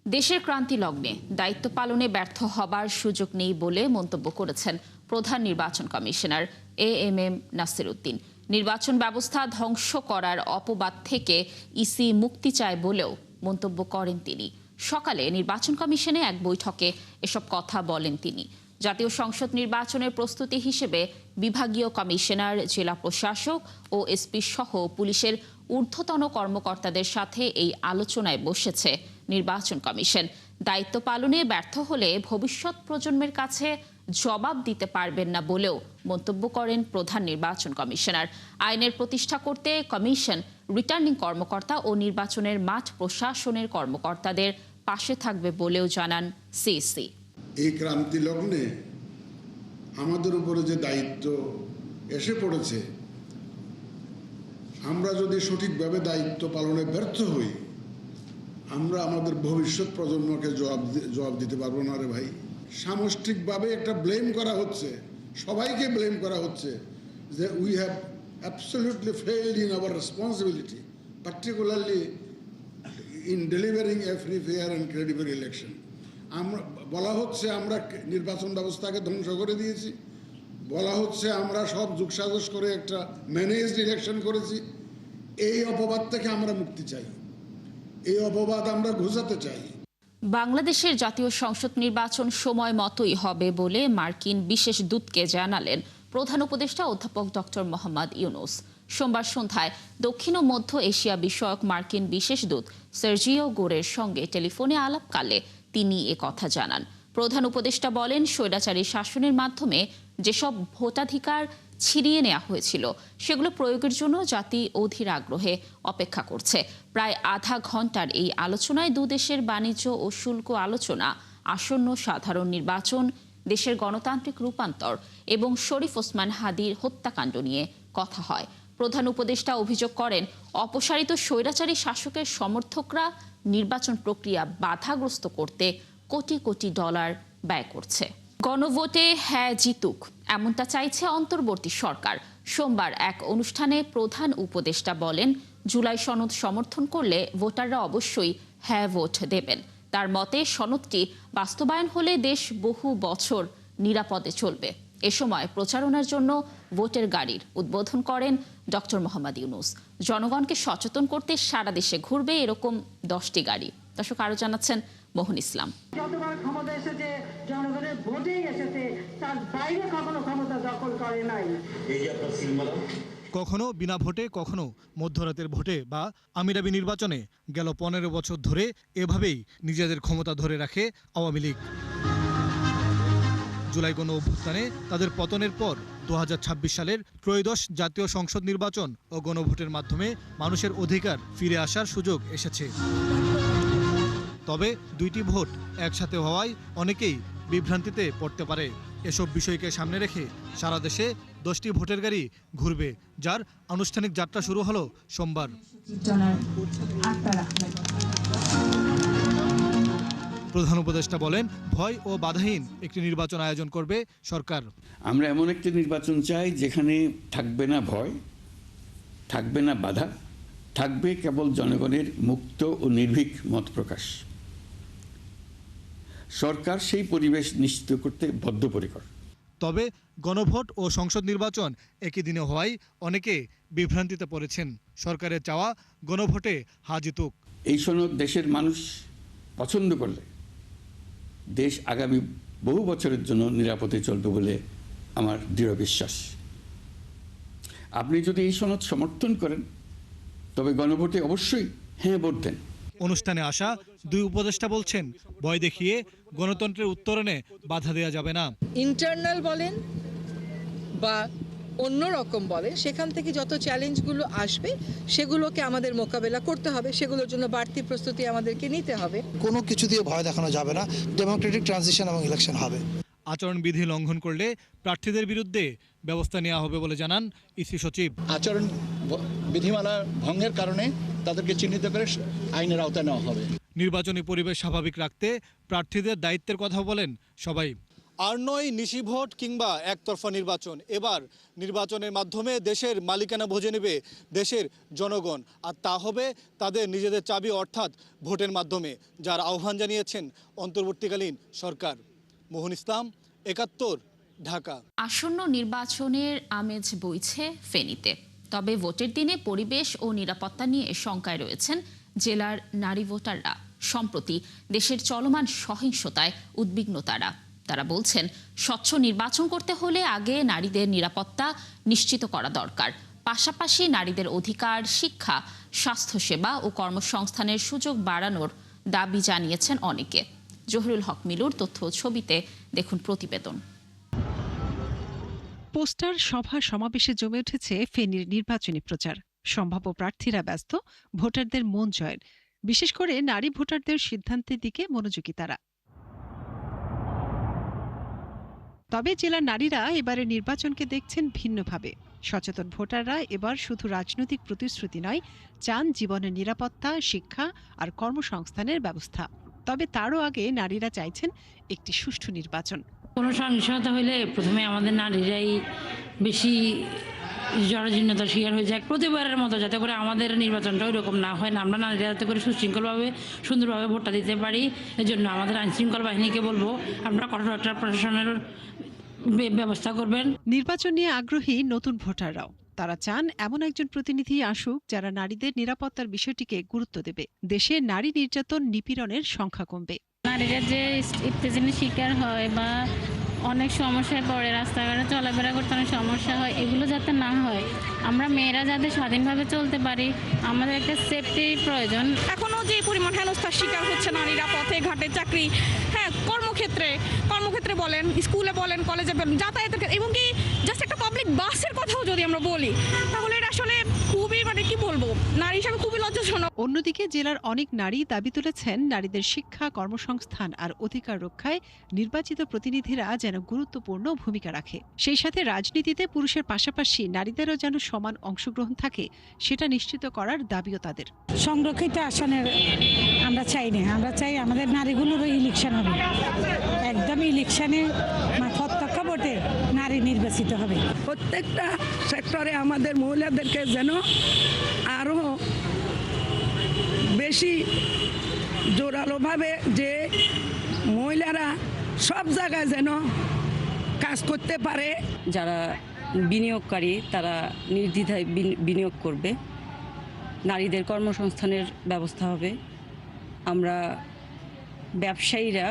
দেশের ক্রান্তি লগ্নে দায়িত্ব পালনে ব্যর্থ হবার সুযোগ নেই বলে মন্তব্য করেছেন প্রধান নির্বাচন কমিশনার এএমএম নাসির উদ্দিন। নির্বাচন ব্যবস্থা ধ্বংস করার অপবাদ থেকে ইসি মুক্তি চায় বলেও মন্তব্য করেন তিনি। সকালে নির্বাচন কমিশনে এক বৈঠকে এসব কথা বলেন তিনি। জাতীয় সংসদ নির্বাচনের প্রস্তুতি হিসেবে বিভাগীয় কমিশনার, জেলা প্রশাসক ও এসপি সহ পুলিশের ঊর্ধ্বতন কর্মকর্তাদের সাথে এই আলোচনায় বসেছে নির্বাচন কমিশন। দায়িত্ব পালনে ব্যর্থ হলে ভবিষ্যৎ প্রজন্মের কাছে জবাব দিতে পারবেন না বলেও মন্তব্য করেন প্রধান নির্বাচন কমিশনার। আইনের প্রতিষ্ঠা করতে কমিশন রিটার্নিং কর্মকর্তা ও নির্বাচনের মাঠ প্রশাসনের কর্মকর্তাদের পাশে থাকবে বলেও জানান সিইসি। এই ক্রান্তি লগ্নে আমাদের উপরে যে দায়িত্ব এসে পড়েছে, আমরা যদি সঠিকভাবে দায়িত্ব পালনে ব্যর্থ হই, আমরা আমাদের ভবিষ্যৎ প্রজন্মকে জবাব দিতে পারবো না রে ভাই। সামষ্টিকভাবে একটা ব্লেম করা হচ্ছে, সবাইকে ব্লেম করা হচ্ছে যে we have absolutely failed in our responsibility, particularly in delivering A free, fair and credible election. আমরা বলা হচ্ছে আমরা নির্বাচন ব্যবস্থাকে ধ্বংস করে দিয়েছি, বলা হচ্ছে আমরা সব যুগসাজশ করে একটা ম্যানেজড ইলেকশন করেছি। এই অপবাদ থেকে আমরা মুক্তি চাই, এই অপবাদ আমরা ঘোচাতে চাই। বাংলাদেশের জাতীয় সংসদ নির্বাচন সময় মতোই হবে বলে মার্কিন বিশেষ দূতকে জানালেন প্রধান উপদেষ্টা অধ্যাপক ডক্টর মোহাম্মদ ইউনুস। সোমবার সন্ধ্যায় দক্ষিণ ও মধ্য এশিয়া বিষয়ক মার্কিন বিশেষ দূত সার্জিও গোরের সঙ্গে টেলিফোনে আলাপকালে তিনি কথা জানান। প্রধান উপদেষ্টা বলেন, স্বৈরাচারী শাসনের মাধ্যমে যেসব ভোটাধিকার ছিনিয়ে নেওয়া হয়েছিল সেগুলো প্রয়োগের জন্য জাতি অধীর আগ্রহে অপেক্ষা করছে। প্রায় আধা ঘন্টার এই আলোচনায় দুদেশের বাণিজ্য ও শুল্ক আলোচনা, আসন্ন সাধারণ নির্বাচন, দেশের গণতান্ত্রিক রূপান্তর এবং শরীফ ওসমান হাদির হত্যাকাণ্ড নিয়ে কথা হয়। প্রধান উপদেষ্টা অভিযোগ করেন, অপসারিত স্বৈরাচারী শাসকের সমর্থকরা নির্বাচন প্রক্রিয়া বাধাগ্রস্ত করতে কোটি কোটি ডলার ব্যয় করছে। গণভোটে হ্যাঁ জিতুক, এমনটা চাইছে অন্তর্বর্তী সরকার। সোমবার এক অনুষ্ঠানে প্রধান উপদেষ্টা বলেন, জুলাই সনদ সমর্থন করলে ভোটাররা অবশ্যই হ্যাঁ ভোট দেবেন। তার মতে সনদটি বাস্তবায়ন হলে দেশ বহু বছর নিরাপদে চলবে। এ সময় প্রচারণার জন্য ভোটের গাড়ির উদ্বোধন করেন ডক্টর মোহাম্মদ ইউনুস। জনগণকে সচেতন করতে সারা দেশে ঘুরবে এরকম 10টি গাড়ি। দর্শক আরো জানাচ্ছেন মোহন ইসলাম। যতবার ক্ষমতা এসেছে জনগণের ভোটেই এসেছে, তার বাইরে কখনো ক্ষমতা দখল করে নাই। কখনো বিনা ভোটে, কখনো মধ্যরাতের ভোটে বা আমিরাবি নির্বাচনে গেল 15 বছর ধরে এভাবেই নিজেদের ক্ষমতা ধরে রাখে আওয়ামী লীগ। জুলাই গণ অভ্যুত্থানে তাদের পতনের পর 2026 সালের ত্রয়োদশ জাতীয় সংসদ নির্বাচন ও গণভোটের মাধ্যমে মানুষের অধিকার ফিরে আসার সুযোগ এসেছে। তবে দুইটি ভোট একসাথে হওয়ায় অনেকেই বিভ্রান্তিতে পড়তে পারে। এসব বিষয়কে সামনে রেখে সারা দেশে 10টি ভোটের গাড়ি ঘুরবে, যার আনুষ্ঠানিক যাত্রা শুরু হলো সোমবার। প্রধান উপদেষ্টা বলেন, ভয় ও বাধাহীন একটি নির্বাচন আয়োজন করবে সরকার। আমরা এমন একটি নির্বাচন চাই যেখানে থাকবে না ভয়, থাকবে না বাধা, থাকবে কেবল জনগণের মুক্ত ও নির্ভীক মত প্রকাশ। সরকার সেই পরিবেশ নিশ্চিত করতে বদ্ধপরিকর। তবে গণভোট ও সংসদ নির্বাচন একই দিনে হওয়ায় অনেকে বিভ্রান্তিতে পড়েছেন। সরকারের চাওয়া গণভোটে হ্যাঁ জিতুক। এই সনদ দেশের মানুষ পছন্দ করলে দেশ আগামী বহু বছরের জন্য নিরাপদে চলবে বলে আমার দৃঢ় বিশ্বাস। আপনি যদি এই সনদ সমর্থন করেন তবে গণভোটে অবশ্যই হ্যাঁ ভোট দেন। অনুষ্ঠানে আসা দুই উপদেষ্টা বলছেন, ভয় দেখিয়ে গণতন্ত্রের উত্তরণে বাধা দেওয়া যাবে না। ইন্টারনাল বলেন বা অন্য রকম বলেন, সেখান থেকে যত চ্যালেঞ্জগুলো আসবে সেগুলোকে আমাদের মোকাবেলা করতে হবে, সেগুলোর জন্য বাড়তি প্রস্তুতি আমাদেরকে নিতে হবে। কোনো কিছু দিয়ে ভয় দেখানো যাবে না, ডেমোক্রেটিক ট্রানজিশন এবং ইলেকশন হবে। আচরণবিধি লঙ্ঘন করলে প্রার্থীদের বিরুদ্ধে ব্যবস্থা নেওয়া হবে বলে জানান ইসি সচিব। আচরণ বিধিমালা ভঙ্গের কারণে তাদেরকে চিহ্নিত করে আইনের আওতায় নেওয়া হবে। নির্বাচনী পরিবেশ স্বাভাবিক রাখতে প্রার্থীদের দায়িত্বের কথা বলেন সবাই। আর নয় নিশি ভোট কিংবা একতরফা নির্বাচন, এবার নির্বাচনের মাধ্যমে দেশের মালিকানা বুঝে নেবে দেশের জনগণ, আর তা হবে তাদের নিজেদের চাবি অর্থাৎ ভোটের মাধ্যমে, যার আহ্বান জানিয়েছেন অন্তর্বর্তীকালীন সরকার। মোহন ইসলাম, ৭১, ঢাকা। আসন্ন নির্বাচনের আমেজ বইছে ফেনীতে, তবে ভোটের দিনে পরিবেশ ও নিরাপত্তা নিয়ে শঙ্কায় রয়েছেন জেলার নারী ভোটাররা। সম্প্রতি দেশের চলমান সহিংসতায় উদ্বিগ্ন তারা বলছেন, স্বচ্ছ নির্বাচন করতে হলে আগে নারীদের নিরাপত্তা নিশ্চিত করা দরকার। পাশাপাশি নারীদের অধিকার, শিক্ষা, স্বাস্থ্যসেবা ও কর্মসংস্থানের সুযোগ বাড়ানোর দাবি জানিয়েছেন অনেকে। জহিরুল হক মিলুর তথ্য ছবিতে দেখুন প্রতিবেদন। পোস্টার, সভা, সমাবেশে জমে উঠেছে ফেনীর নির্বাচনী প্রচার। সম্ভাব্য প্রার্থীরা ব্যস্ত ভোটারদের মন জয়ের, বিশেষ করে নারী ভোটারদের সিদ্ধান্তের দিকে মনোযোগী তারা। তবে জেলার নারীরা এবারের নির্বাচনকে দেখছেন ভিন্নভাবে। সচেতন ভোটাররা এবার শুধু রাজনৈতিক প্রতিশ্রুতি নয়, চান জীবনের নিরাপত্তা, শিক্ষা আর কর্মসংস্থানের ব্যবস্থা। তবে তারও আগে নারীরা চাইছেন একটি সুষ্ঠু নির্বাচন। কোনো সহিংসতা হলে প্রথমে আমাদের নারীরাই বেশি জরাজীর্ণতার শিকার হয়ে যায়। প্রতিবারের মতো যাতে করে আমাদের নির্বাচনটা ওই রকম না হয়, না আমরা নারীরা যাতে করে সুশৃঙ্খলভাবে সুন্দরভাবে ভোটটা দিতে পারি। এজন্য আমাদের আইনশৃঙ্খলা বাহিনীকে বলবো, আমরা কঠোর একটা প্রশাসনের ব্যবস্থা করবেন। নির্বাচন নিয়ে আগ্রহী নতুন ভোটাররাও। তারা চান এমন একজন প্রতিনিধি আসুক যারা নারীদের নিরাপত্তার বিষয়টিকে গুরুত্ব দেবে। দেশে নারী নির্যাতন, নিপীড়নের সংখ্যা কমবে। নারীরা যে ইত্তেজনের শিকার হয় বা অনেক সমস্যায় পড়ে, রাস্তাঘাটে চলাফেরা করতে অনেক সমস্যা হয়, এগুলো যাতে না হয়, আমরা মেয়েরা যাতে স্বাধীনভাবে চলতে পারি, আমাদের একটা সেফটির প্রয়োজন। এখনও যে পরিমাণ হেনস্থার শিকার হচ্ছে নারীরা, পথে ঘাটে, চাকরি, হ্যাঁ, কর্মক্ষেত্রে বলেন, স্কুলে বলেন, কলেজে বলেন, যাতায়াতের ক্ষেত্রে, এবং কি জাস্ট একটা পাবলিক বাসের কথাও যদি আমরা বলি, তাহলে এটা আসলে খুবই, কি বলবো, নারী হিসাবে খুবই লজ্জাজনক। অন্যদিকে জেলার অনেক নারী দাবি তুলেছেন নারীদের শিক্ষা, কর্মসংস্থান আর অধিকার রক্ষায় নির্বাচিত প্রতিনিধিরা যেন গুরুত্বপূর্ণ ভূমিকা রাখে। সেই সাথে রাজনীতিতে পুরুষের পাশাপাশি নারীদেরও যেন সমান অংশগ্রহণ থাকে, সেটা নিশ্চিত করার দাবিও তাদের। সংরক্ষিত আসনের আমরা চাই না, আমরা চাই আমাদের নারীগুলোরও ইলেকশন হবে, একদম ইলেকশনে প্রত্যক্ষ ভোটে নারী নির্বাচিত হবে। প্রত্যেকটা সেক্টরে আমাদের মহিলাদেরকে যেন আরও বেশি জোরালোভাবে, যে মহিলারা সব জায়গায় যেন কাজ করতে পারে। যারা বিনিয়োগকারী তারা নির্দ্বিধায় বিনিয়োগ করবে, নারীদের কর্মসংস্থানের ব্যবস্থা হবে, আমরা ব্যবসায়ীরা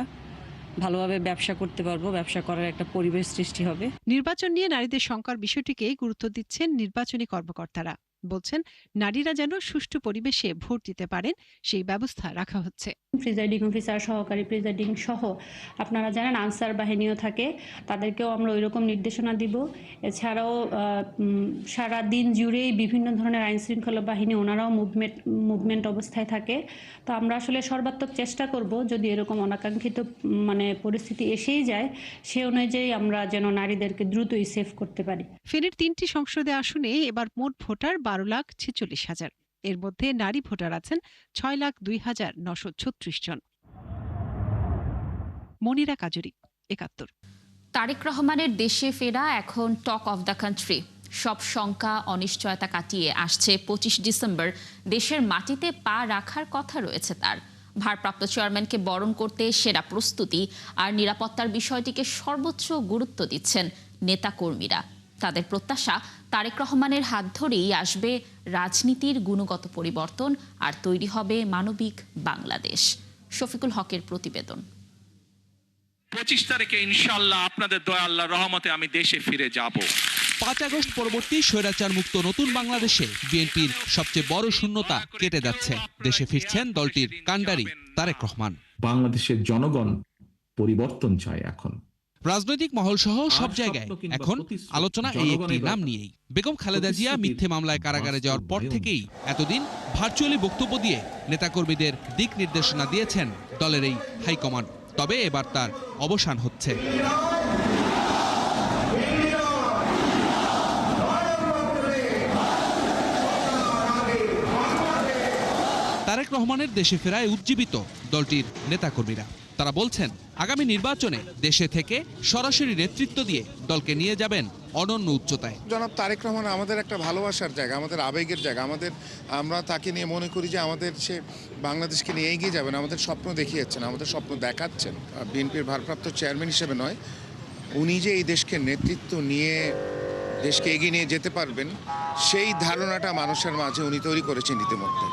ভালোভাবে ব্যবসা করতে পারবো, ব্যবসা করার একটা পরিবেশ সৃষ্টি হবে। নির্বাচন নিয়ে নারীদের শঙ্কার বিষয়টিকে গুরুত্ব দিচ্ছেন নির্বাচনী কর্মকর্তারা। বলছেন নারীরা যেন সুষ্ঠু পরিবেশে ভোট দিতে পারেন, সেই ব্যবস্থা রাখা হচ্ছে। প্রিজাইডিং অফিসার, সহকারী প্রিজাইডিং সহ আপনারা জানেন আনসার বাহিনীও থাকে, তাদেরকেও আমরা ওইরকম নির্দেশনা দিব। এছাড়াও সারা দিন জুড়েই বিভিন্ন ধরনের আইন শৃঙ্খলা বাহিনী, ওনারাও মুভমেন্ট অবস্থায় থাকে। তো আমরা আসলে সর্বাত্মক চেষ্টা করব, যদি এরকম অনাকাঙ্ক্ষিত পরিস্থিতি এসেই যায়, সে অনুযায়ী আমরা যেন নারীদেরকে দ্রুতই সেভ করতে পারি। ফেনীর 3টি সংসদে আসনে এবার মোট ভোটার 12,46,000। এর মধ্যে নারী ভোটার আছেন 6,02,936 জন। মনিরা কাজুরি, ৭১। তারেক রহমানের দেশে ফেরা এখন টক অফ দ্য কান্ট্রি। সব শঙ্কা, অনিশ্চয়তা কাটিয়ে আসছে 25 ডিসেম্বর দেশের মাটিতে পা রাখার কথা রয়েছে তার। ভারপ্রাপ্ত চেয়ারম্যানকে বরণ করতে সেরা প্রস্তুতি আর নিরাপত্তার বিষয়টিকে সর্বোচ্চ গুরুত্ব দিচ্ছেন নেতাকর্মীরা। তাদের প্রত্যাশা, তারেক রহমানের হাত ধরেই আসবে রাজনীতির গুণগত পরিবর্তন আর তৈরি হবে মানবিক বাংলাদেশ। শফিকুল হকের প্রতিবেদন। 25 তারিখে ইনশাআল্লাহ আপনাদের দয়া, আল্লাহর রহমতে আমি দেশে ফিরে যাব। 5 আগস্ট পরবর্তী স্বৈরাচার মুক্ত নতুন বাংলাদেশে বিএনপির সবচেয়ে বড় শূন্যতা কেটে যাচ্ছে। দেশে ফিরছেন দলটির কাণ্ডারি তারেক রহমান। বাংলাদেশের জনগণ পরিবর্তন চায়। এখন রাজনৈতিক মহল সহ সব জায়গায় এখন আলোচনা এই একটি নাম নিয়েই। বেগম খালেদা জিয়া মিথ্যে মামলায় কারাগারে যাওয়ার পর থেকেই এতদিন ভার্চুয়ালি বক্তব্য দিয়ে নেতাকর্মীদের দিক নির্দেশনা দিয়েছেন দলের এই হাইকমান্ড। তবে এবার তার অবসান হচ্ছে। তারেক রহমানের দেশে ফেরায় উজ্জীবিত দলটির নেতাকর্মীরা। তারা বলছেন আগামী নির্বাচনে দেশে থেকে সরাসরি নেতৃত্ব দিয়ে দলকে নিয়ে যাবেন অনন্য উচ্চতায়। জনাব তারেক রহমান আমাদের একটা ভালোবাসার জায়গা, আমাদের আবেগের জায়গা। আমরা তাকে নিয়ে মনে করি যে আমাদের সে বাংলাদেশকে নিয়ে এগিয়ে যাবেন, আমাদের স্বপ্ন দেখিয়েছেন, আমাদের স্বপ্ন দেখাচ্ছেন। বিএনপির ভারপ্রাপ্ত চেয়ারম্যান হিসেবে নয়, উনি যে এই দেশকে নেতৃত্ব নিয়ে দেশকে এগিয়ে নিয়ে যেতে পারবেন সেই ধারণাটা মানুষের মাঝে উনি তৈরি করেছেন ইতিমধ্যে।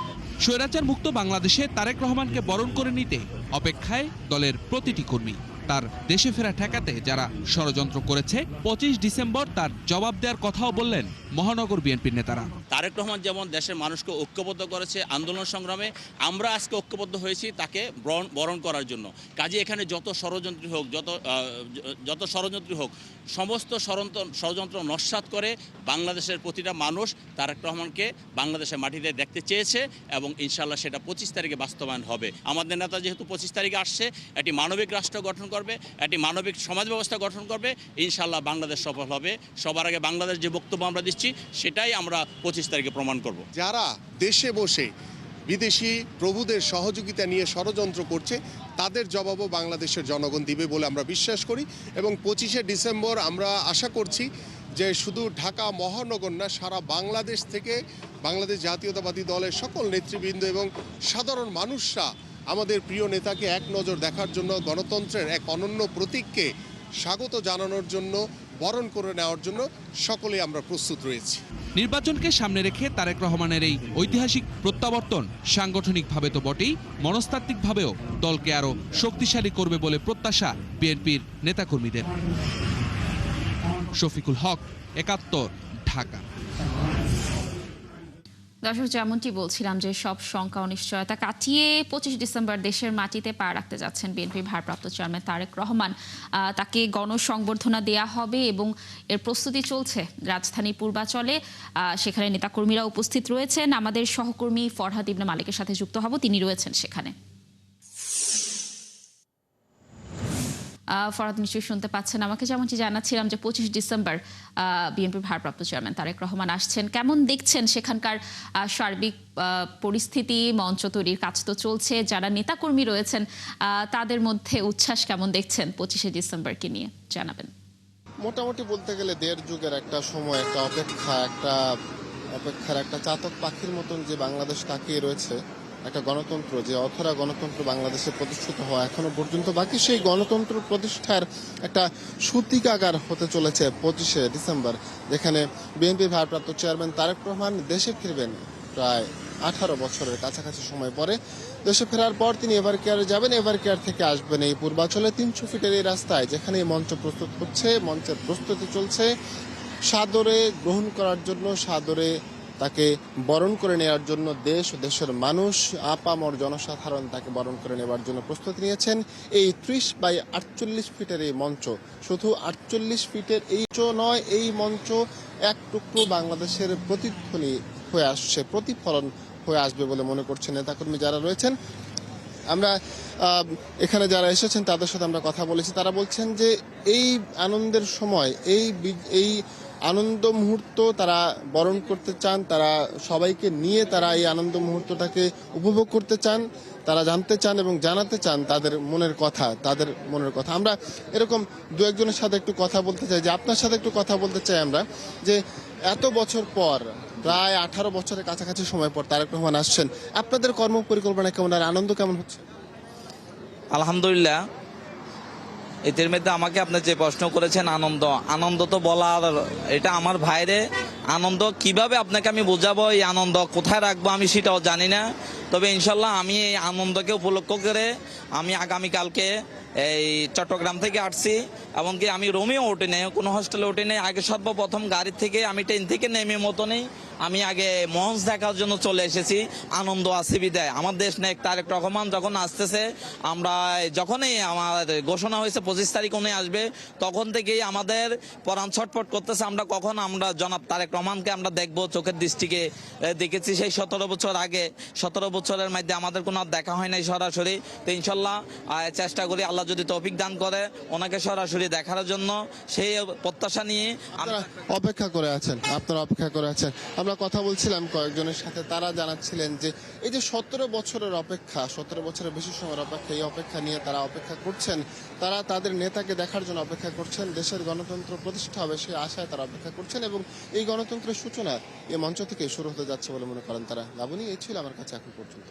স্বৈরাচার মুক্ত বাংলাদেশে তারেক রহমানকে বরণ করে নিতে অপেক্ষায় দলের প্রতিটি কর্মী। তার দেশে ফেরা ঠেকাতে যারা ষড়যন্ত্র করেছে 25 ডিসেম্বর তার জবাব দেওয়ার কথাও বললেন মহানগর বিএনপির নেতারা। তারেক রহমান যেমন দেশের মানুষকে ঐক্যবদ্ধ করেছে আন্দোলন সংগ্রামে, আমরা আজকে ঐক্যবদ্ধ হয়েছি তাকে বরণ করার জন্য। কাজে এখানে যত ষড়যন্ত্রী হোক সমস্ত ষড়যন্ত্র নস্যাৎ করে বাংলাদেশের প্রতিটা মানুষ তারেক রহমানকে বাংলাদেশের মাটিতে দেখতে চেয়েছে এবং ইনশাল্লাহ সেটা 25 তারিখে বাস্তবায়ন হবে। আমাদের নেতা যেহেতু 25 তারিখে আসছে, একটি মানবিক রাষ্ট্র গঠন করবে, একটি মানবিক সমাজ ব্যবস্থা গঠন করবে, ইনশাল্লাহ বাংলাদেশ সফল হবে। সবার আগে বাংলাদেশ যে বক্তব্য আমরা দিচ্ছি সেটাই আমরা 25 তারিখে প্রমাণ করব। যারা দেশে বসে বিদেশি প্রভুদের সহযোগিতা নিয়ে ষড়যন্ত্র করছে তাদের জবাবও বাংলাদেশের জনগণ দিবে বলে আমরা বিশ্বাস করি এবং 25শে ডিসেম্বর আমরা আশা করছি যে শুধু ঢাকা মহানগর না, সারা বাংলাদেশ থেকে বাংলাদেশ জাতীয়তাবাদী দলের সকল নেতৃবৃন্দ এবং সাধারণ মানুষরা আমাদের প্রিয় নেতাকে এক নজর দেখার জন্য, গণতন্ত্রের এক অনন্য প্রতীককে স্বাগত জানানোর জন্য, বরণ করে নেওয়ার জন্য সকলেই আমরা প্রস্তুত রয়েছি। নির্বাচনকে সামনে রেখে তারেক রহমানের এই ঐতিহাসিক প্রত্যাবর্তন সাংগঠনিকভাবে তো বটেই, মনস্তাত্ত্বিকভাবেও দলকে আরও শক্তিশালী করবে বলে প্রত্যাশা বিএনপির নেতাকর্মীদের। শফিকুল হক, ৭১, ঢাকা। দর্শক, যেমনটি বলছিলাম যে সব শঙ্কা অনিশ্চয়তা কাটিয়ে 25 ডিসেম্বর দেশের মাটিতে পা রাখতে যাচ্ছেন বিএনপির ভারপ্রাপ্ত চেয়ারম্যান তারেক রহমান। তাকে গণসংবর্ধনা দেয়া হবে এবং এর প্রস্তুতি চলছে রাজধানী পূর্বাচলে। সেখানে নেতাকর্মীরা উপস্থিত রয়েছেন। আমাদের সহকর্মী ফরহাদ ইবনে মালিকের সাথে যুক্ত হব, তিনি রয়েছেন সেখানে। ফরহাদ, নিশ্চয়ই শুনতে পাচ্ছেন আমাকে। যেমনটি জানাচ্ছিলাম যে 25 ডিসেম্বর বিএনপির ভারপ্রাপ্ত চেয়ারম্যান তারেক রহমান আসছেন। কেমন দেখছেন সেখানকার সার্বিক পরিস্থিতি? মঞ্চ তৈরির কাজ তো চলছে, যারা নেতাকর্মী রয়েছেন তাদের মধ্যে উচ্ছ্বাস কেমন দেখছেন 25শে ডিসেম্বরকে নিয়ে, জানাবেন। মোটামুটি বলতে গেলে দেড় যুগের একটা সময়, একটা অপেক্ষার একটা চাতক পাখির মতন যে বাংলাদেশ তাকিয়ে রয়েছে, একটা গণতন্ত্র, যে অথরা গণতন্ত্র বাংলাদেশে প্রতিষ্ঠিত হওয়া এখনো পর্যন্ত বাকি, সেই গণতন্ত্র প্রতিষ্ঠার একটা সূতিকাগার হতে চলেছে 25শে ডিসেম্বর, যেখানে বিএনপির ভারপ্রাপ্ত চেয়ারম্যান তারেক রহমান দেশে ফিরবেন প্রায় 18 বছরের কাছাকাছি সময় পরে। দেশে ফেরার পর তিনি এভার কেয়ারে যাবেন, এভার কেয়ার থেকে আসবেন এই পূর্বাচলে 300 ফিটের এই রাস্তায়, যেখানে এই মঞ্চ প্রস্তুত হচ্ছে, মঞ্চের প্রস্তুতি চলছে সাদরে গ্রহণ করার জন্য, সাদরে তাকে বরণ করে নেওয়ার জন্য দেশ ও দেশের মানুষ, আপামর জনসাধারণ তাকে বরণ করে নেওয়ার জন্য প্রস্তুতি নিয়েছেন। এই 30x48 ফিটের এই মঞ্চ, শুধু 48 ফিটের এই নয়, এই মঞ্চ এক টুকরো বাংলাদেশের প্রতিধ্বনি হয়ে আসছে, প্রতিফলন হয়ে আসবে বলে মনে করছেন নেতাকর্মী যারা রয়েছেন। আমরা এখানে যারা এসেছেন তাদের সাথে আমরা কথা বলেছি, তারা বলছেন যে এই আনন্দের সময়, এই আনন্দ মুহূর্ত তারা বরণ করতে চান, তারা সবাইকে নিয়ে তারা এই আনন্দ মুহূর্তটাকে উপভোগ করতে চান, তারা জানতে চান এবং জানাতে চান তাদের মনের কথা। আমরা এরকম দু একজনের সাথে একটু কথা বলতে চাই, যে আপনার সাথে একটু কথা বলতে চাই আমরা, যে এত বছর পর, প্রায় 18 বছরের কাছাকাছি সময় পর তারেক রহমান আসছেন, আপনাদের কর্ম পরিকল্পনা কেমন আর আনন্দ কেমন হচ্ছে? আলহামদুলিল্লাহ। এদের মধ্যে আমাকে আপনি যে প্রশ্ন করেছেন, আনন্দ তো বলার, এটা আমার ভাইরে আনন্দ কিভাবে আপনাকে আমি বোঝাবো, এই আনন্দ কোথায় রাখবো আমি সেটাও জানি না। তবে ইনশাল্লাহ আমি এই আনন্দকে উপলক্ষ করে আমি আগামীকালকে এই চট্টগ্রাম থেকে আসছি, এমনকি আমি রুমেও উঠি নেই, কোনো হোস্টেলে উঠি নেই। আগে সর্বপ্রথম গাড়ি থেকে আমি ট্রেন থেকে নেমে মতনই আমি আগে মঞ্চ দেখার জন্য চলে এসেছি। আনন্দ আছে বিদায়। আমার দেশ নেক তারেক রহমান যখন আসতেছে, আমরা যখনই আমার ঘোষণা হয়েছে 25 তারিখ উনি আসবে, তখন থেকেই আমাদের পরাণ ছটফট করতেছে, আমরা জনাব তারেক প্রমাণকে আমরা দেখব চোখের দৃষ্টিকে দেখেছি সেই 17 বছর আগে। 17 বছরের মধ্যে আমাদের কোনো দেখা হয় নাই সরাসরি। তো ইনশাল্লাহ চেষ্টা করি, আল্লাহ যদি তৌফিক দান করে ওনাকে সরাসরি দেখার জন্য, সেই প্রত্যাশা নিয়ে অপেক্ষা করে আছেন, আপনারা অপেক্ষা করে আছেন। আমরা কথা বলছিলাম কয়েকজনের সাথে, তারা জানাচ্ছিলেন যে এই যে 17 বছরের অপেক্ষা, 17 বছরের বেশি সময়ের অপেক্ষা, এই অপেক্ষা নিয়ে তারা অপেক্ষা করছেন। তারা তাদের নেতাকে দেখার জন্য অপেক্ষা করছেন, দেশের গণতন্ত্র প্রতিষ্ঠা হবে সেই আশায় তারা অপেক্ষা করছেন এবং এই গণতন্ত্রের সূচনা এই মঞ্চ থেকে শুরু হতে যাচ্ছে বলে মনে করেন তারা। লাবণী, এই ছিল আমার কাছে এখন পর্যন্ত।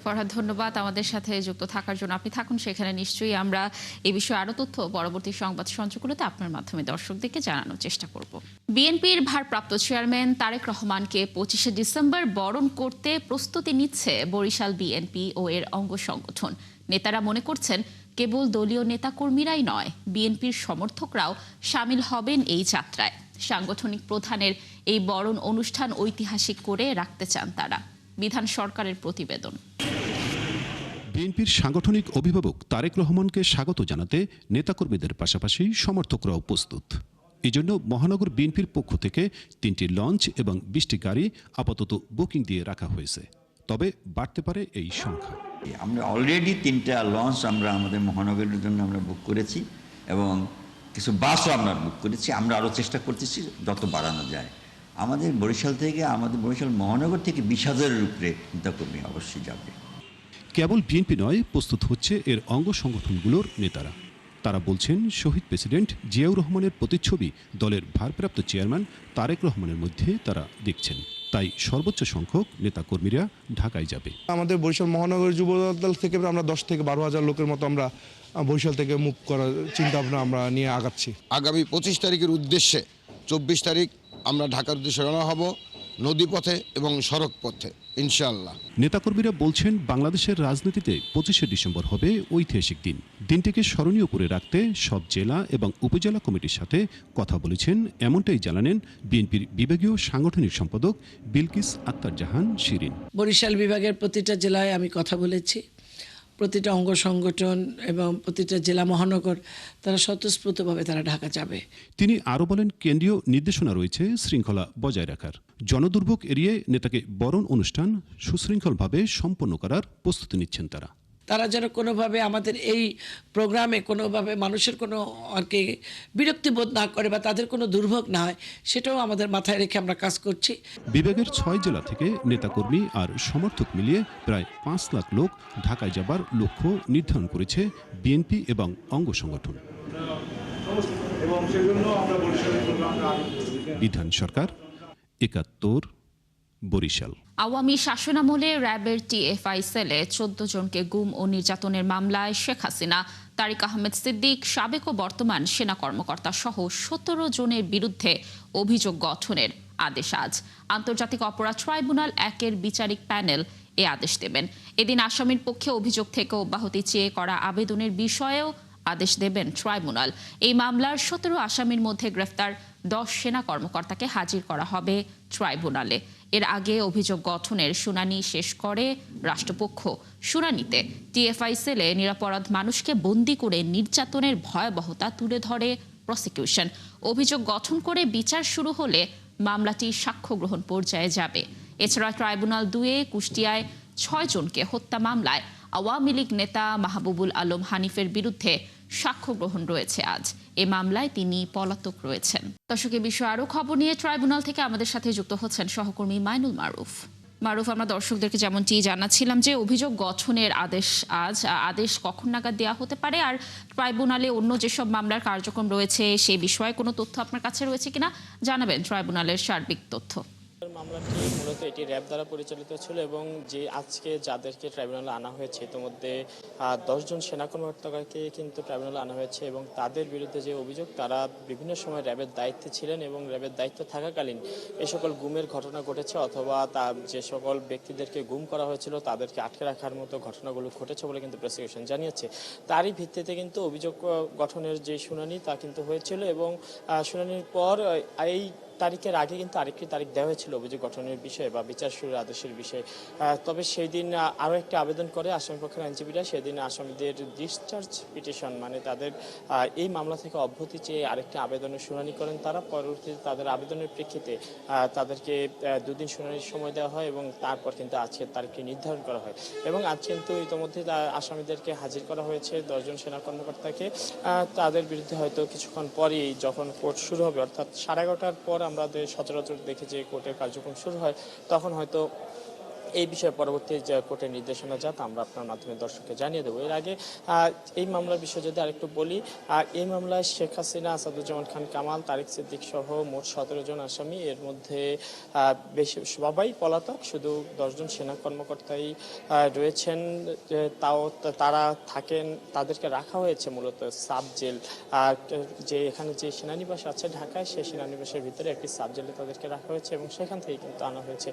ফরহাদ, ধন্যবাদ আমাদের সাথে যুক্ত থাকার জন্য। আপনি থাকুন সেখানে, নিশ্চয়ই আমরা এই বিষয়ে আরো তথ্য পরবর্তী সংবাদ সঞ্চারগুলোতে আপনার মাধ্যমে দর্শকদেরকে জানানোর চেষ্টা করব। বিএনপির ভারপ্রাপ্ত চেয়ারম্যান তারেক রহমানকে 25শে ডিসেম্বর বরণ করতে প্রস্তুতি নিচ্ছে বরিশাল বিএনপি ও এর অঙ্গ সংগঠন। নেতারা মনে করছেন কেবল দলীয় নেতাকর্মীরাই নয়, বিএনপির সমর্থকরাও সামিল হবেন এই যাত্রায়। সাংগঠনিক প্রধানের এই বরণ অনুষ্ঠান ঐতিহাসিক করে রাখতে চান তারা। বিধান সরকারের প্রতিবেদন। বিএনপির সাংগঠনিক অভিভাবক তারেক রহমানকে স্বাগত জানাতে নেতাকর্মীদের পাশাপাশি সমর্থকরাও প্রস্তুত। এজন্য মহানগর বিএনপির পক্ষ থেকে 3টি লঞ্চ এবং 20টি গাড়ি আপাতত বুকিং দিয়ে রাখা হয়েছে, তবে বাড়তে পারে এই সংখ্যা। আমরা অলরেডি 3টা লঞ্চ আমরা আমাদের মহানগরের জন্য আমরা বুক করেছি এবং কিছু বাসও আমরা বুক করেছি। আমরা আরও চেষ্টা করতেছি যত বাড়ানো যায়। আমাদের বরিশাল থেকে, আমাদের বরিশাল মহানগর থেকে 20,000-এর উপরে নেতাকর্মী অবশ্যই যাবে। কেবল বিএনপি নয়, প্রস্তুত হচ্ছে এর অঙ্গ সংগঠনগুলোর নেতারা। তারা বলছেন শহীদ প্রেসিডেন্ট জিয়াউর রহমানের প্রতিচ্ছবি দলের ভারপ্রাপ্ত চেয়ারম্যান তারেক রহমানের মধ্যে তারা দেখছেন। তাই সর্বোচ্চ সংখ্যক নেতাকর্মীরা ঢাকায় যাবে। আমাদের বরিশাল মহানগর যুবদল থেকে আমরা 10 থেকে 12,000 লোকের মতো আমরা বরিশাল থেকে মুভ করার চিন্তা ভাবনা আমরা নিয়ে আগাচ্ছি। আগামী 25 তারিখের উদ্দেশ্যে 24 তারিখ আমরা ঢাকার উদ্দেশ্যে রওনা হব, নদীপথে এবং সড়ক পথে ইনশাআল্লাহ। নেতাকর্মীরা বলছেন বাংলাদেশের রাজনীতিতে 25শে ডিসেম্বর হবে ঐতিহাসিক দিন। দিনটিকে স্মরণীয় করে রাখতে সব জেলা এবং উপজেলা কমিটির সাথে কথা বলেছেন, এমনটাই জানালেন বিএনপির বিভাগীয় সাংগঠনিক সম্পাদক বিলকিস আক্তার জাহান শিরিন। বরিশাল বিভাগের প্রতিটা জেলায় আমি কথা বলেছি, প্রতিটা অঙ্গ সংগঠন এবং প্রতিটা জেলা মহানগর তারা স্বতঃস্ফূর্তভাবে তারা ঢাকা যাবে। তিনি আরও বলেন, কেন্দ্রীয় নির্দেশনা রয়েছে শৃঙ্খলা বজায় রাখার। জনদুর্ভোগ এড়িয়ে নেতাকে বরণ অনুষ্ঠান সুশৃঙ্খলভাবে সম্পন্ন করার প্রস্তুতি নিচ্ছেন তারা। তারা যেন কোনোভাবে আমাদের এই প্রোগ্রামে কোনোভাবে মানুষের কোনো আর কি বিরক্তি বোধ না করে বা তাদের কোনো দুর্ভোগ না হয়, সেটাও আমাদের মাথায় রেখে আমরা কাজ করছি। বিভাগের 6 জেলা থেকে নেতাকর্মী আর সমর্থক মিলিয়ে প্রায় 5 লাখ লোক ঢাকায় যাবার লক্ষ্য নির্ধারণ করেছে বিএনপি এবং অঙ্গ সংগঠন। বিধান সরকার, 71, বরিশাল। আওয়ামী শাসনামলে র্যাবের টিএফআই সেলে 14 জনকে গুম ও নির্যাতনের মামলায় শেখ হাসিনা, তারিক আহমেদ সিদ্দিক, সাবেক ও বর্তমান সেনা কর্মকর্তা সহ 17 জনের বিরুদ্ধে অভিযোগ গঠনের আদেশ আজ। আন্তর্জাতিক অপরাধ ট্রাইব্যুনাল 1-এর বিচারিক প্যানেল এ আদেশ দেবেন। এদিন আসামির পক্ষে অভিযোগ থেকে অব্যাহতি চেয়ে করা আবেদনের বিষয়েও আদেশ দেবেন ট্রাইব্যুনাল। এই মামলার 17 আসামির মধ্যে গ্রেফতার 10 সেনা কর্মকর্তাকে হাজির করা হবে ট্রাইব্যুনালে। এর আগে অভিযোগ গঠনের শুনানি শেষ করে রাষ্ট্রপক্ষ। শুনানিতে টিএফআই সেলে নিরপরাধ মানুষকে বন্দী করে নির্যাতনের ভয়াবহতা তুলে ধরে প্রসিকিউশন। অভিযোগ গঠন করে বিচার শুরু হলে মামলাটি সাক্ষ্য গ্রহণ পর্যায়ে যাবে। এছাড়া ট্রাইব্যুনাল 2-এ কুষ্টিয়ায় 6 জনকে হত্যা মামলায় আওয়ামী লীগ নেতা মাহবুবুল আলম হানিফের বিরুদ্ধে সাক্ষ্য গ্রহণ রয়েছে আজ। এ মামলায় তিনি পলাতক রয়েছেন। দর্শক, এ বিষয়ে আরও খবর নিয়ে ট্রাইব্যুনাল থেকে আমাদের সাথে যুক্ত হচ্ছেন সহকর্মী মাইনুল মারুফ। মারুফ, আমরা দর্শকদেরকে যেমনটি জানাচ্ছিলাম যে অভিযোগ গঠনের আদেশ আজ, আদেশ কখন নাগাদ দেওয়া হতে পারে, আর ট্রাইব্যুনালে অন্য যেসব মামলার কার্যক্রম রয়েছে সেই বিষয়ে কোনো তথ্য আপনার কাছে রয়েছে কিনা জানাবেন ট্রাইব্যুনালের সার্বিক তথ্য। মামলাটি মূলত এটি র্যাব দ্বারা পরিচালিত ছিল এবং যে আজকে যাদেরকে ট্রাইব্যুনালে আনা হয়েছে ইতিমধ্যে 10 জন সেনা কর্মকর্তাকে কিন্তু ট্রাইব্যুনালে আনা হয়েছে এবং তাদের বিরুদ্ধে যে অভিযোগ, তারা বিভিন্ন সময় র্যাবের দায়িত্বে ছিলেন এবং র্যাবের দায়িত্ব থাকাকালীন এই সকল গুমের ঘটনা ঘটেছে অথবা যে সকল ব্যক্তিদেরকে গুম করা হয়েছিল তাদেরকে আটকে রাখার মতো ঘটনাগুলো ঘটেছে বলে কিন্তু প্রসিকিউশন জানিয়েছে। তারই ভিত্তিতে কিন্তু অভিযোগ গঠনের যে শুনানি তা কিন্তু হয়েছিল এবং শুনানির পর এই তারিখের আগে কিন্তু আরেকটি তারিখ দেওয়া হয়েছিল অভিযোগ গঠনের বিষয়ে বা বিচার শুরুর আদেশের বিষয়ে। তবে সেই দিন আরও একটি আবেদন করে আসামিপক্ষের আইনজীবীরা। সেদিন আসামিদের ডিসচার্জ পিটিশন মানে তাদের এই মামলা থেকে অব্যাহতি চেয়ে আরেকটি আবেদনের শুনানি করেন তারা। পরবর্তীতে তাদের আবেদনের প্রেক্ষিতে তাদেরকে 2 দিন শুনানির সময় দেওয়া হয় এবং তারপর কিন্তু আজকের তারিখটি নির্ধারণ করা হয়। এবং আজ কিন্তু ইতিমধ্যে আসামিদেরকে হাজির করা হয়েছে 10 জন সেনা কর্মকর্তাকে। তাদের বিরুদ্ধে হয়তো কিছুক্ষণ পরেই যখন কোর্ট শুরু হবে, অর্থাৎ 11:30টার পর আমরা সচরাচর দেখি যে কোর্টের কার্যক্রম শুরু হয়, তখন হয়তো এই বিষয়ে পরবর্তী যে কোর্টের নির্দেশনা যা তা আমরা আপনার মাধ্যমে দর্শককে জানিয়ে দেবো। এর আগে এই মামলার বিষয়ে যদি আরেকটু বলি, এই মামলায় শেখ হাসিনা, আসাদুজ্জামান খান কামাল, তারিক সিদ্দিক সহ মোট 17 জন আসামি। এর মধ্যে সবাই পলাতক, শুধু 10 জন সেনা কর্মকর্তাই রয়েছেন। তাও তারা থাকেন, তাদেরকে রাখা হয়েছে মূলত সাব জেল, যে এখানে যে সেনানিবাস আছে ঢাকায়, সেই সেনানিবাসের ভিতরে একটি সাব জেলে তাদেরকে রাখা হয়েছে এবং সেখান থেকে কিন্তু আনা হয়েছে।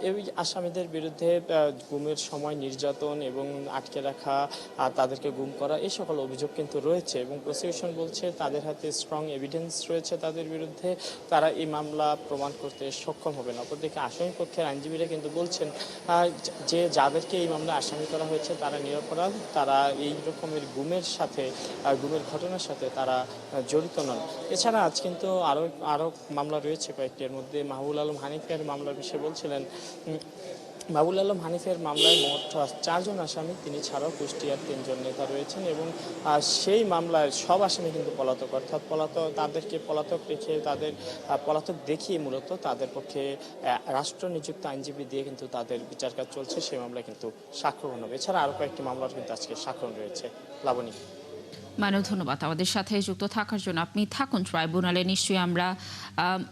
এই আসামিদের বিরুদ্ধে গুমের সময় নির্যাতন এবং আটকে রাখা, তাদেরকে গুম করা, এই সকল অভিযোগ কিন্তু রয়েছে এবং প্রসিকিউশন বলছে তাদের হাতে স্ট্রং এভিডেন্স রয়েছে তাদের বিরুদ্ধে, তারা এই মামলা প্রমাণ করতে সক্ষম হবে না। অপরদিকে আসামি পক্ষের আইনজীবীরা কিন্তু বলছেন যে যাদেরকে এই মামলা আসামি করা হয়েছে তারা নিরপরাধ, তারা এই রকমের গুমের ঘটনার সাথে তারা জড়িত নন। এছাড়া আজ কিন্তু আরও মামলা রয়েছে কয়েকটি। এর মধ্যে মাহবুল আলম হানিফের মামলার বিষয়ে বলছিলেন, মাহবুল আলম হানিফের মামলায় মোট 4 জন আসামি, তিনি ছাড়াও কুষ্টিয়ার 3 জন নেতা রয়েছেন এবং সেই মামলায় সব আসামি কিন্তু পলাতক, অর্থাৎ তাদেরকে পলাতক রেখে তাদের পলাতক দেখিয়ে মূলত তাদের পক্ষে রাষ্ট্র নিযুক্ত আইনজীবী দিয়ে কিন্তু তাদের বিচার কাজ চলছে। সেই মামলায় কিন্তু সাক্ষ্যগ্রহণ হবে। এছাড়া আরও কয়েকটি মামলার কিন্তু আজকে সাক্ষ্যগ্রহণ রয়েছে। লাবণী। মানব, ধন্যবাদ আমাদের সাথে যুক্ত থাকার জন্য। আপনি থাকুন ট্রাইব্যুনালে, নিশ্চয়ই আমরা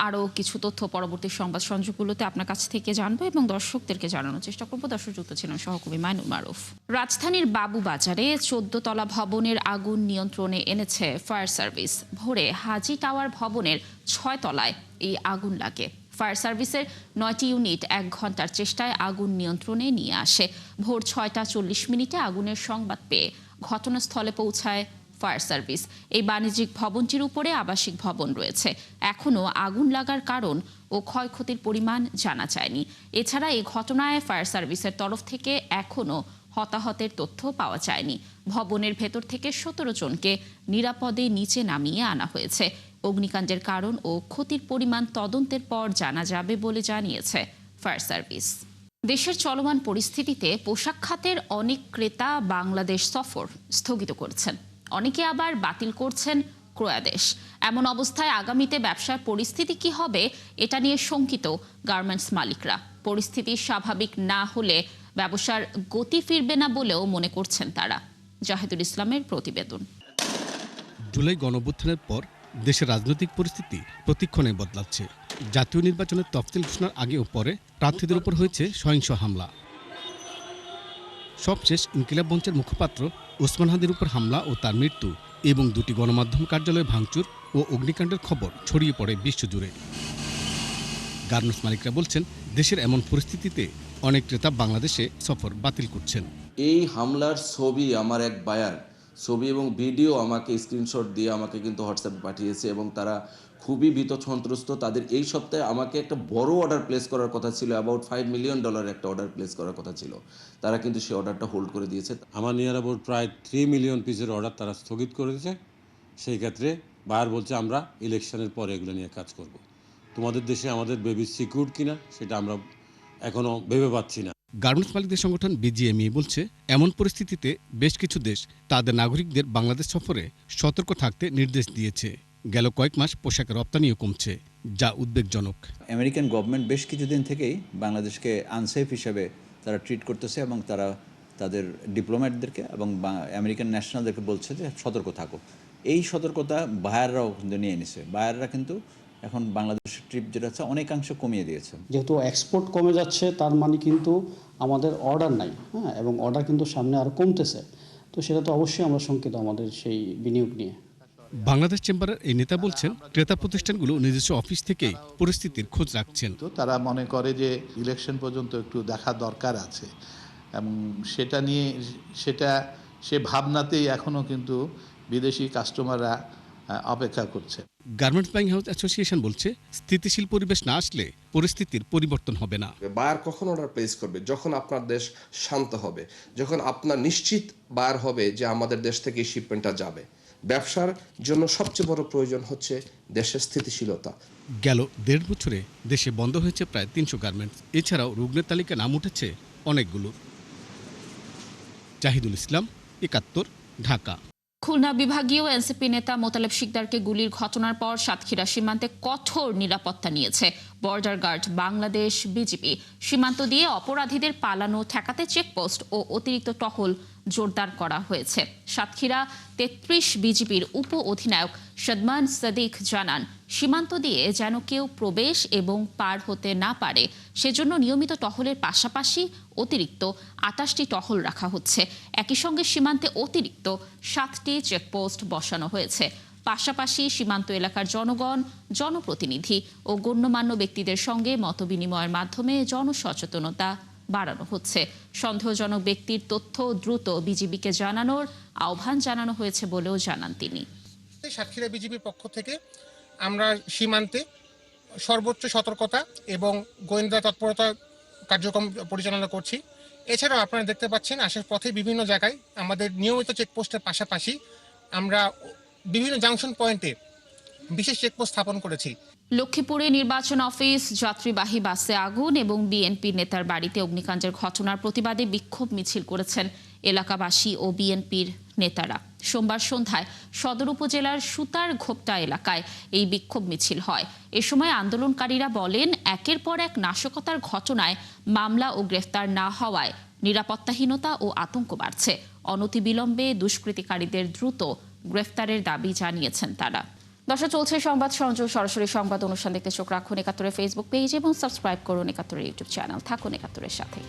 আরও কিছু তথ্য পরবর্তী সংবাদ সংযোগগুলোতে আপনার কাছ থেকে জানবো এবং দর্শকদেরকে জানানোর চেষ্টা করবো। দর্শক যুক্ত ছিলেন সহকর্মী মাইনুল মারুফ। রাজধানীর বাবুবাজারে 14 তলা ভবনের আগুন নিয়ন্ত্রণে এনেছে ফায়ার সার্ভিস। ভোরে হাজি টাওয়ার ভবনের 6 তলায় এই আগুন লাগে। ফায়ার সার্ভিসের 9টি ইউনিট 1 ঘন্টার চেষ্টায় আগুন নিয়ন্ত্রণে নিয়ে আসে। ভোর 6টা 40 আগুনের সংবাদ পেয়ে ঘটনাস্থলে পৌঁছায় ফায়ার সার্ভিস। এই বাণিজ্যিক ভবনটির উপরে আবাসিক ভবন রয়েছে। এখনও আগুন লাগার কারণ ও ক্ষয়ক্ষতির পরিমাণ জানা যায়নি। এছাড়া এই ঘটনায় ফায়ার সার্ভিসের তরফ থেকে এখনও হতাহতের তথ্য পাওয়া যায়নি। ভবনের ভেতর থেকে 17 জনকে নিরাপদে নিচে নামিয়ে আনা হয়েছে। অগ্নিকাণ্ডের কারণ ও ক্ষতির পরিমাণ তদন্তের পর জানা যাবে বলে জানিয়েছে ফায়ার সার্ভিস। দেশের চলমান পরিস্থিতিতে পোশাক খাতের অনেক ক্রেতা বাংলাদেশ সফর স্থগিত করছেন, অনেকে আবার বাতিল করছেন ক্রয়াদেশ। এমন অবস্থায় আগামীতে ব্যবসার পরিস্থিতি কি হবে, এটা নিয়ে শঙ্কিত গার্মেন্টস মালিকরা। পরিস্থিতি স্বাভাবিক না হলে ব্যবসার গতি ফিরবে না বলেও মনে করছেন তারা। জাহিদুল ইসলামের প্রতিবেদন। জুলাই গণঅভ্যুত্থানের পর দেশের রাজনৈতিক পরিস্থিতি প্রতিক্ষণে বদলাচ্ছে। জাতীয় নির্বাচনের তফসিল ঘোষণার আগে ও পরে প্রার্থীদের উপর হয়েছে সহিংস হামলা। সবশেষ ইনকিলাব মঞ্চের মুখপাত্র ওসমান হাদির উপর হামলা ও তার মৃত্যু এবং 2টি গণমাধ্যম কার্যালয়ে ভাঙচুর ও অগ্নিকাণ্ডের খবর ছড়িয়ে পড়ে বিশ্বজুড়ে। গার্মেন্টস মালিকরা বলছেন, দেশের এমন পরিস্থিতিতে অনেক ক্রেতা বাংলাদেশে সফর বাতিল করছেন। এই হামলার ছবি আমার এক বায়ার ছবি এবং ভিডিও আমাকে স্ক্রিনশট দিয়ে আমাকে কিন্তু হোয়াটসঅ্যাপে পাঠিয়েছে এবং তারা খুবই ভীত সন্ত্রস্ত। তাদের এই সপ্তাহে আমাকে একটা বড় অর্ডার প্লেস করার কথা ছিল, অ্যাবাউট $5 মিলিয়ন একটা অর্ডার প্লেস করার কথা ছিল। তারা কিন্তু সেই অর্ডারটা হোল্ড করে দিয়েছে। আমার নিয়ার অ্যাবাউট প্রায় 3 মিলিয়ন পিসের অর্ডার তারা স্থগিত করেছে। সেই ক্ষেত্রে বায়ার বলছে আমরা ইলেকশনের পরে এগুলো নিয়ে কাজ করব। তোমাদের দেশে আমাদের বেবি সিকিউর কিনা সেটা আমরা এখনো ভেবে পাচ্ছি না। গার্মেন্টস মালিকদের সংগঠন বিজিএমইএ বলছে, এমন পরিস্থিতিতে বেশ কিছু দেশ তাদের নাগরিকদের বাংলাদেশ সফরে সতর্ক থাকতে নির্দেশ দিয়েছে। গেল কয়েক মাস পোশাকের রপ্তানিও কমছে, যা উদ্বেগজনক। আমেরিকান গভর্নমেন্ট বেশ কিছুদিন থেকেই বাংলাদেশকে আনসেফ হিসেবে তারা ট্রিট করতেছে এবং তারা তাদের ডিপ্লোম্যাটদেরকে এবং আমেরিকান ন্যাশনালদেরকে বলছে যে সতর্ক থাকো। এই সতর্কতা বায়াররাও কিন্তু নিয়ে নিছে। বায়াররা কিন্তু এখন বাংলাদেশের ট্রিপ যেটা আছে অনেকাংশ কমিয়ে দিয়েছে। যেহেতু এক্সপোর্ট কমে যাচ্ছে, তার মানে কিন্তু আমাদের অর্ডার নাই, হ্যাঁ, এবং অর্ডার কিন্তু সামনে আরও কমতেছে। তো সেটা তো অবশ্যই আমরা শঙ্কিত আমাদের সেই বিনিয়োগ নিয়ে। বাংলাদেশ চেম্বারের এই নেতা বলছেন, ক্রেতা প্রতিষ্ঠানগুলো নিজস্ব অফিস থেকেই পরিস্থিতির খোঁজ রাখছেন। তারা মনে করে যে ইলেকশন পর্যন্ত একটু দেখা দরকার আছে এবং সেটা নিয়ে সে ভাবনাতেই এখনও কিন্তু বিদেশি কাস্টমাররা অপেক্ষা করছে। গার্মেন্টস বাইং হাউস অ্যাসোসিয়েশন বলছে স্থিতিশীল পরিবেশ না আসলে পরিস্থিতির পরিবর্তন হবে না। বায়ার কখন অর্ডার প্লেস করবে? যখন আপনার দেশ শান্ত হবে, যখন আপনার নিশ্চিত বায়ার হবে যে আমাদের দেশ থেকে এই শিপমেন্টটা যাবে। ব্যবসার জন্য সবচেয়ে বড় প্রয়োজন হচ্ছে দেশের স্থিতিশীলতা। গেল 1.5 বছরে দেশে বন্ধ হয়েছে প্রায় 300 গার্মেন্টস। এছাড়াও রুগ্নের তালিকায় নাম উঠেছে অনেকগুলো। জাহিদুল ইসলাম, 71, ঢাকা। খুলনা বিভাগীয় এনসিপি নেতা মোতালেব শিকদারকে গুলির ঘটনার পর সাতক্ষীরা সীমান্তে কঠোর নিরাপত্তা নিয়েছে বর্ডার গার্ড বাংলাদেশ বিজিবি। সীমান্ত দিয়ে অপরাধীদের পালানো ঠেকাতে চেকপোস্ট ও অতিরিক্ত টহল জোরদার করা হয়েছে। সাতক্ষীরা 33 বিজিবির উপ অধিনায়ক সদমান সাদিক জানান, সীমান্ত দিয়ে যেন কেউ প্রবেশ এবং পার হতে না পারে সেজন্য নিয়মিত টহলের পাশাপাশি অতিরিক্ত 28টি টহল রাখা হচ্ছে। একই সঙ্গে সীমান্তে অতিরিক্ত 7টি চেকপোস্ট বসানো হয়েছে। পাশাপাশি সীমান্ত এলাকার জনগণ, জনপ্রতিনিধি ও গণ্যমান্য ব্যক্তিদের সঙ্গে মতবিনিময়ের মাধ্যমে জনসচেতনতা বাড়ানো হচ্ছে। সন্দেহজনক ব্যক্তির তথ্য দ্রুত বিজিবিকে জানানোর আহ্বান জানানো হয়েছে বলেও জানান তিনি। সাতক্ষীরা বিজিবির পক্ষ থেকে আমরা সীমান্তে সর্বোচ্চ সতর্কতা এবং গোয়েন্দা তৎপরতা কার্যক্রম পরিচালনা করছি। এছাড়াও আপনারা দেখতে পাচ্ছেন আসার পথে বিভিন্ন জায়গায় আমাদের নিয়মিত চেকপোস্টের পাশাপাশি আমরা বিভিন্ন জাংশন পয়েন্টে বিশেষ চেকপোস্ট স্থাপন করেছি। লক্ষ্মীপুরে নির্বাচন অফিস, যাত্রীবাহী বাসে আগুন এবং বিএনপি নেতার বাড়িতে অগ্নিকাণ্ডের ঘটনার প্রতিবাদে বিক্ষোভ মিছিল করেছেন এলাকাবাসী ও বিএনপির নেতারা। সোমবার সন্ধ্যায় সদর উপজেলার সুতার ঘোপটা এলাকায় এই বিক্ষোভ মিছিল হয়। এ সময় আন্দোলনকারীরা বলেন, একের পর এক নাশকতার ঘটনায় মামলা ও গ্রেফতার না হওয়ায় নিরাপত্তাহীনতা ও আতঙ্ক বাড়ছে। অনতিবিলম্বে দুষ্কৃতিকারীদের দ্রুত গ্রেফতারের দাবি জানিয়েছেন তারা। দর্শক, চলছে সংবাদ সংযোগ। সরাসরি সংবাদ অনুষ্ঠান দেখতে চোখ রাখুন 71 ফেসবুক পেজ এবং সাবস্ক্রাইব করুন 71 ইউটিউব চ্যানেল। থাকুন 71 সাথে।